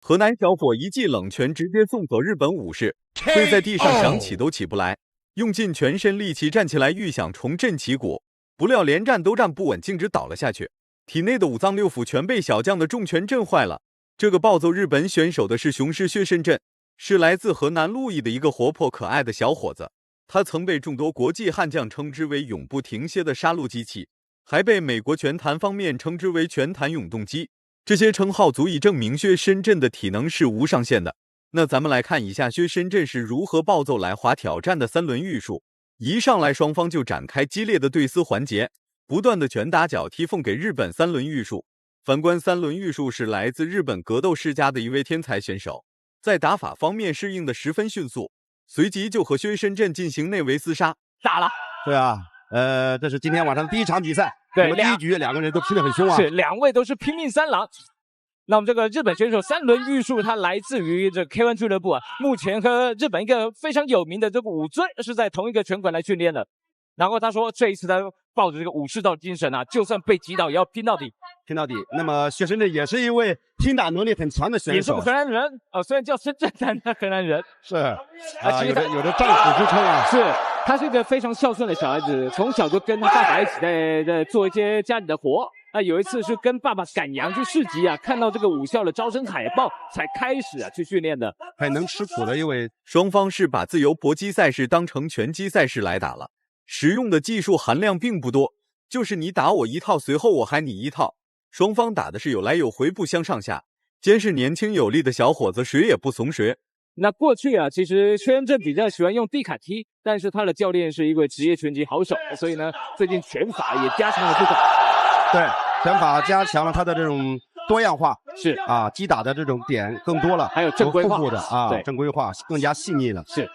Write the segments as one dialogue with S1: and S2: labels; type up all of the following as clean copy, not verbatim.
S1: 河南小伙一记冷拳直接送走日本武士，跪在地上想起都起不来，用尽全身力气站起来欲想重振旗鼓，不料连站都站不稳，径直倒了下去。体内的五脏六腑全被小将的重拳震坏了。这个暴揍日本选手的是雄狮薛深圳，是来自河南鹿邑的一个活泼可爱的小伙子。他曾被众多国际悍将称之为永不停歇的杀戮机器，还被美国拳坛方面称之为拳坛永动机。这些称号足以证明薛深圳的体能是无上限的。那咱们来看一下薛深圳是如何暴揍来华挑战的三轮御术。一上来双方就展开激烈的对撕环节，不断的拳打脚踢奉给日本三轮御术。反观三轮御术是来自日本格斗世家的一位天才选手，在打法方面适应的十分迅速，随即就和薛深圳进行内围厮杀，
S2: 打了。
S3: 对啊，这是今天晚上的第一场比赛。
S2: 对，
S3: 第一局两个人都拼得很凶啊。
S2: 是，两位都是拼命三郎。那我们这个日本选手三轮御术，他来自于这 K1 俱乐部啊，目前和日本一个非常有名的这个武尊是在同一个拳馆来训练的。然后他说，这一次他抱着这个武士道精神啊，就算被击倒也要拼到底，
S3: 拼到底。那么薛深圳也是一位拼打能力很强的选手，
S2: 也是个河南人啊，虽然叫深圳，但他河南人
S3: 是啊，有着战虎之称啊。
S2: 是，他是一个非常孝顺的小孩子，从小就跟他爸爸一起在做一些家里的活。有一次是跟爸爸赶羊去市集啊，看到这个武校的招生海报，才开始去训练的。
S3: 很能吃苦的一位。
S1: 双方是把自由搏击赛事当成拳击赛事来打了，实用的技术含量并不多，就是你打我一套，随后我还你一套。双方打的是有来有回，不相上下。兼是年轻有力的小伙子，谁也不怂谁。
S2: 那过去啊，其实薛深圳比较喜欢用地卡踢，但是他的教练是一位职业拳击好手，所以呢，最近拳法也加强了不少。
S3: 对，拳法加强了他的这种多样化，
S2: 是啊，
S3: 击打的这种点更多了，
S2: 还有正规化
S3: 的啊，正规化更加细腻了。
S2: 是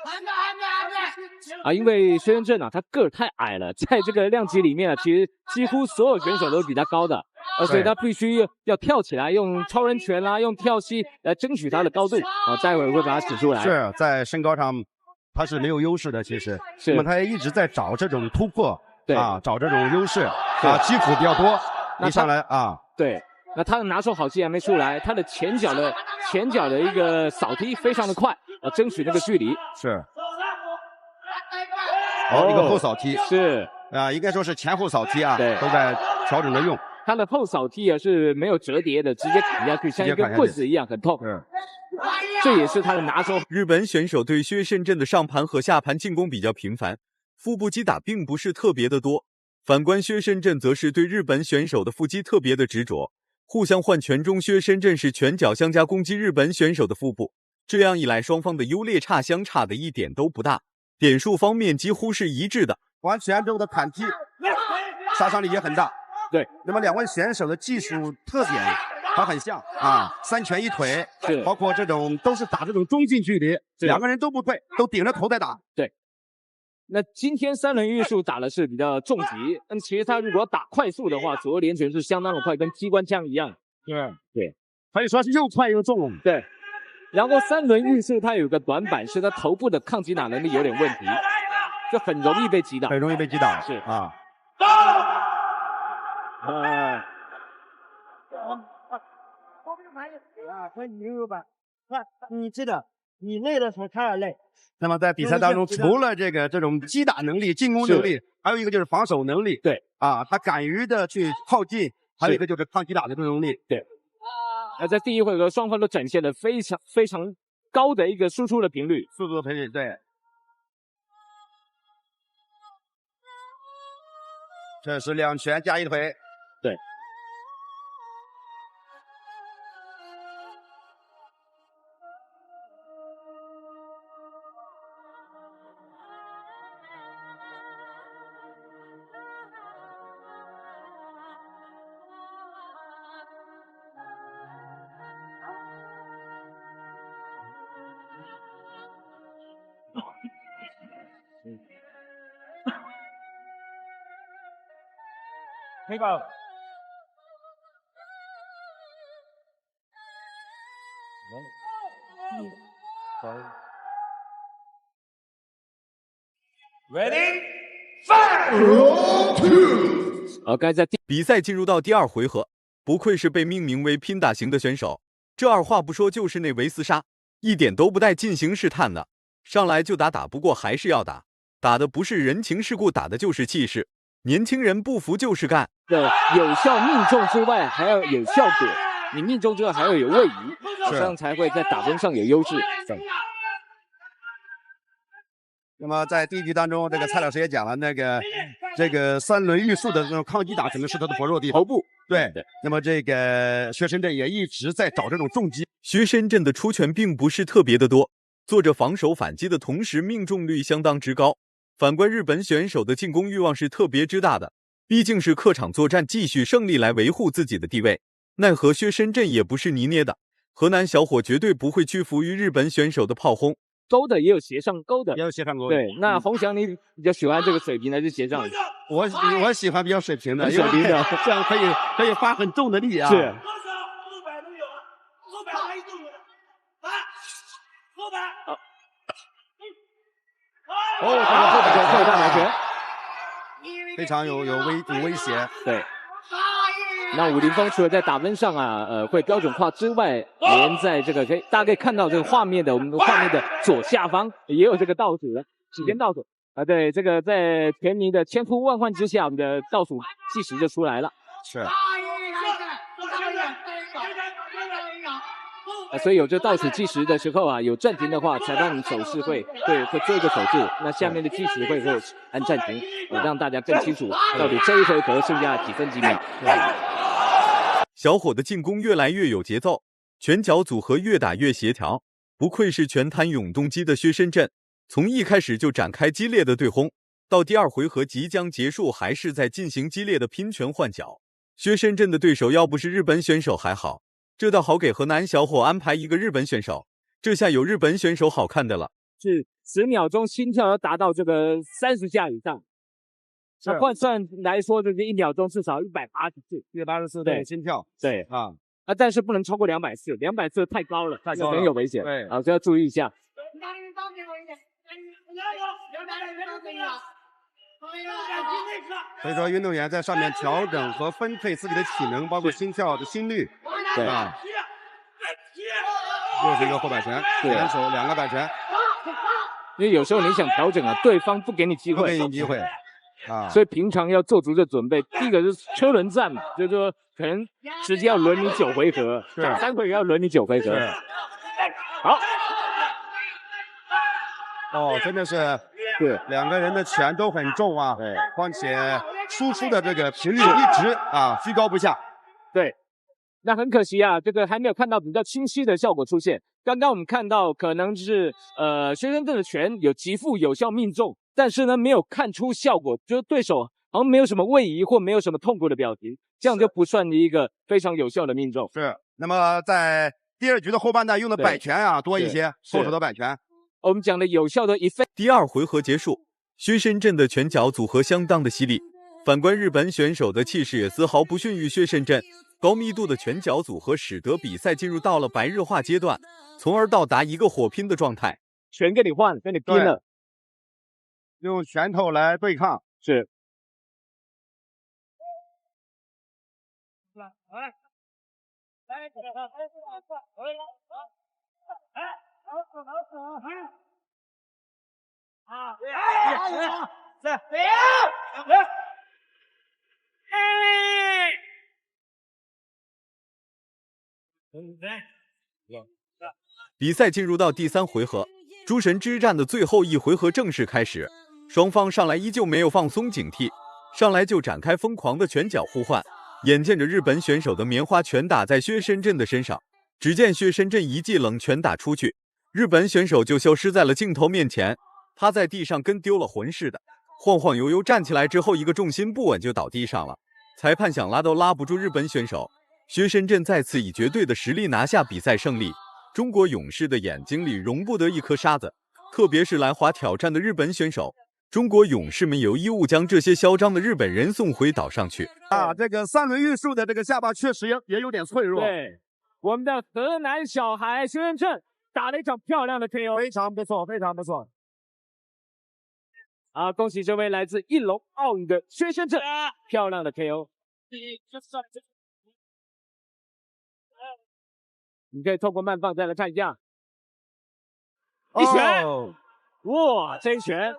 S2: 啊，因为薛深圳啊，他个儿太矮了，在这个量级里面啊，其实几乎所有选手都比他高的，所以他必须要跳起来，用超人拳啦，用跳膝来争取他的高度啊。待会儿会把它指出来。
S3: 是在身高上他是没有优势的，其实，那么他也一直在找这种突破。对啊，找这种优势啊，基础比较多，一上来啊，
S2: 对，那他的拿手好戏还没出来，他的前脚的一个扫踢非常的快，争取那个距离
S3: 是。一个后扫踢
S2: 是
S3: 啊，应该说是前后扫踢啊，
S2: 对，
S3: 都在调整着用。
S2: 他的后扫踢啊是没有折叠的，直接砍下去，像一根棍子一样，很痛。这也是他的拿手。
S1: 日本选手对薛深圳的上盘和下盘进攻比较频繁。腹部击打并不是特别的多，反观薛深圳则是对日本选手的腹肌特别的执着，互相换拳中，薛深圳是拳脚相加攻击日本选手的腹部，这样一来双方的优劣差相差的一点都不大，点数方面几乎是一致的。
S3: 完拳之后的砍踢杀伤力也很大。
S2: 对，
S3: 那么两位选手的技术特点还很像啊，三拳一腿，包括这种都是打这种中近距离，两个人都不退，都顶着头在打。
S2: 对。那今天三轮御术打的是比较重击，但其实他如果要打快速的话，左右连拳是相当的快，跟机关枪一样。对，
S3: 可以说是又快又重。
S2: 对，然后三轮御术它有个短板，是他头部的抗击打能力有点问题，就很容易被击倒。
S3: 很容易被击倒。
S2: 是
S3: 啊。
S4: 你知道，你累的时候他也累。
S3: 那么在比赛当中，除了这种击打能力、进攻能力，还有一个就是防守能力。
S2: 对
S3: 啊，他敢于的去靠近，还有一个就是抗击打的这种能力。
S2: 对。在第一回合，双方都展现了非常高的一个输出的频率，
S3: 速度的频率。对。这是两拳加一腿。
S2: 对。
S4: 黑豹。
S5: Ready, fight!
S1: 该在比赛进入到第二回合，不愧是被命名为拼打型的选手，这二话不说就是那维斯杀，一点都不带进行试探的，上来就打，打不过还是要打，打的不是人情世故，打的就是气势。年轻人不服就是干。
S2: 有效命中之外，还要有效果。你命中之后还要有位移，这样才会在打分上有优势。
S3: 那么在第一局当中，这个蔡老师也讲了，这个三轮预速的这种抗击打可能是他的薄弱地方。
S2: 头部
S3: 对。那么这个薛深圳也一直在找这种重击。
S1: 薛深圳的出拳并不是特别的多，做着防守反击的同时，命中率相当之高。反观日本选手的进攻欲望是特别之大的，毕竟是客场作战，继续胜利来维护自己的地位。奈何薛深圳也不是泥捏的，河南小伙绝对不会屈服于日本选手的炮轰。
S2: 勾的也有斜上勾的，
S3: 也有斜上勾。
S2: 对，那洪翔你比较喜欢这个水平还是斜上？
S3: 我喜欢比较水平的，
S2: 水平的，
S3: 这样可以发很重的力啊。
S2: 是。
S3: 这个后
S2: 大拿拳，
S3: 非常有威胁。
S2: 对。那武林风除了在打分上会标准化之外，连在这个大家可以看到这个画面的我们画面的左下方也有这个倒数的时间倒数对，这个在全民的千呼万唤之下，我们的倒数计时就出来了。
S3: 是。
S2: 所以有这倒数计时的时候有暂停的话，裁判手势会做一个手势，那下面的计时会按暂停，让大家更清楚到底这一回合剩下几分几秒。
S1: 小伙的进攻越来越有节奏，拳脚组合越打越协调，不愧是拳坛永动机的薛深圳。从一开始就展开激烈的对轰，到第二回合即将结束，还是在进行激烈的拼拳换脚。薛深圳的对手要不是日本选手还好，这倒好给河南小伙安排一个日本选手，这下有日本选手好看的了。
S2: 是10秒钟心跳要达到这个30下以上。那换算来说，这个1秒钟至少180次
S3: ，180次的心跳，
S2: 对但是不能超过200次，200次太高了，很有危险，
S3: 对
S2: 这要注意一下。
S3: 所以说，运动员在上面调整和分配自己的体能，包括心跳的心率，
S2: 对
S3: 又是一个后摆拳，连手2个摆拳。
S2: 因为有时候你想调整对方不给你机会，
S3: 不给你机会。
S2: 所以平常要做足这准备。第一个是车轮战嘛，就是说可能直接要轮你9回合，3回合要轮你9回合。好，
S3: 真的是，对，2个人的拳都很重啊，对，况且输出的这个频率一直居高不下。
S2: 对，那很可惜这个还没有看到比较清晰的效果出现。刚刚我们看到可能是薛深圳的拳有极负有效命中。但是呢，没有看出效果，就是对手好像没有什么位移或没有什么痛苦的表情，这样就不算一个非常有效的命中。
S3: 是。那么在第二局的后半段用的摆拳多一些，后手的摆拳。
S2: 我们讲的有效的
S1: 第二回合结束，薛深圳的拳脚组合相当的犀利，反观日本选手的气势也丝毫不逊于薛深圳。高密度的拳脚组合使得比赛进入到了白热化阶段，从而到达一个火拼的状态。
S2: 拳跟你换，跟你拼了。
S3: 用拳头来对抗，
S2: 是。
S1: 比赛进入到第3回合，诸神之战的最后一回合正式开始。双方上来依旧没有放松警惕，上来就展开疯狂的拳脚互换。眼见着日本选手的棉花拳打在薛深圳的身上，只见薛深圳一记冷拳打出去，日本选手就消失在了镜头面前，趴在地上跟丢了魂似的，晃晃悠悠站起来之后，一个重心不稳就倒地上了。裁判想拉都拉不住日本选手，薛深圳再次以绝对的实力拿下比赛胜利。中国勇士的眼睛里容不得一颗沙子，特别是来华挑战的日本选手。中国勇士们有义务将这些嚣张的日本人送回岛上去。
S3: 这个3轮预术的这个下巴确实也有点脆弱。
S2: 对，我们的河南小孩薛深圳打了一场漂亮的 KO，
S3: 非常不错，非常不错。
S2: 恭喜这位来自一龙奥运的薛深圳，漂亮的 KO。你可以透过慢放再来看一下，一拳，哇，这一拳，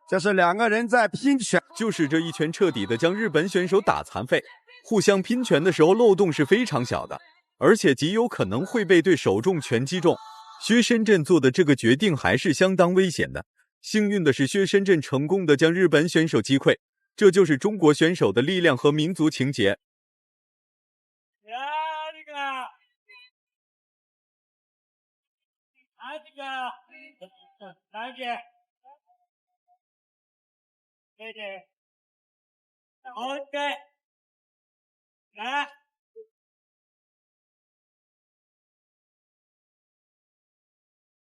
S3: 这是两个人在拼拳，
S1: 就是这一拳彻底的将日本选手打残废。互相拼拳的时候漏洞是非常小的，而且极有可能会被对手重拳击中。薛深圳做的这个决定还是相当危险的。幸运的是，薛深圳成功的将日本选手击溃，这就是中国选手的力量和民族情结。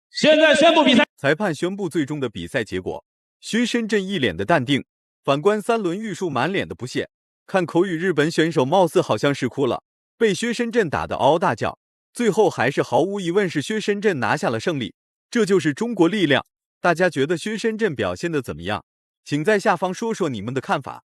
S2: 现在宣布比赛。
S1: 裁判宣布最终的比赛结果，薛深圳一脸的淡定，反观三轮玉树满脸的不屑。看口语日本选手貌似好像是哭了，被薛深圳打得嗷嗷大叫。最后还是毫无疑问是薛深圳拿下了胜利，这就是中国力量。大家觉得薛深圳表现的怎么样？请在下方说说你们的看法。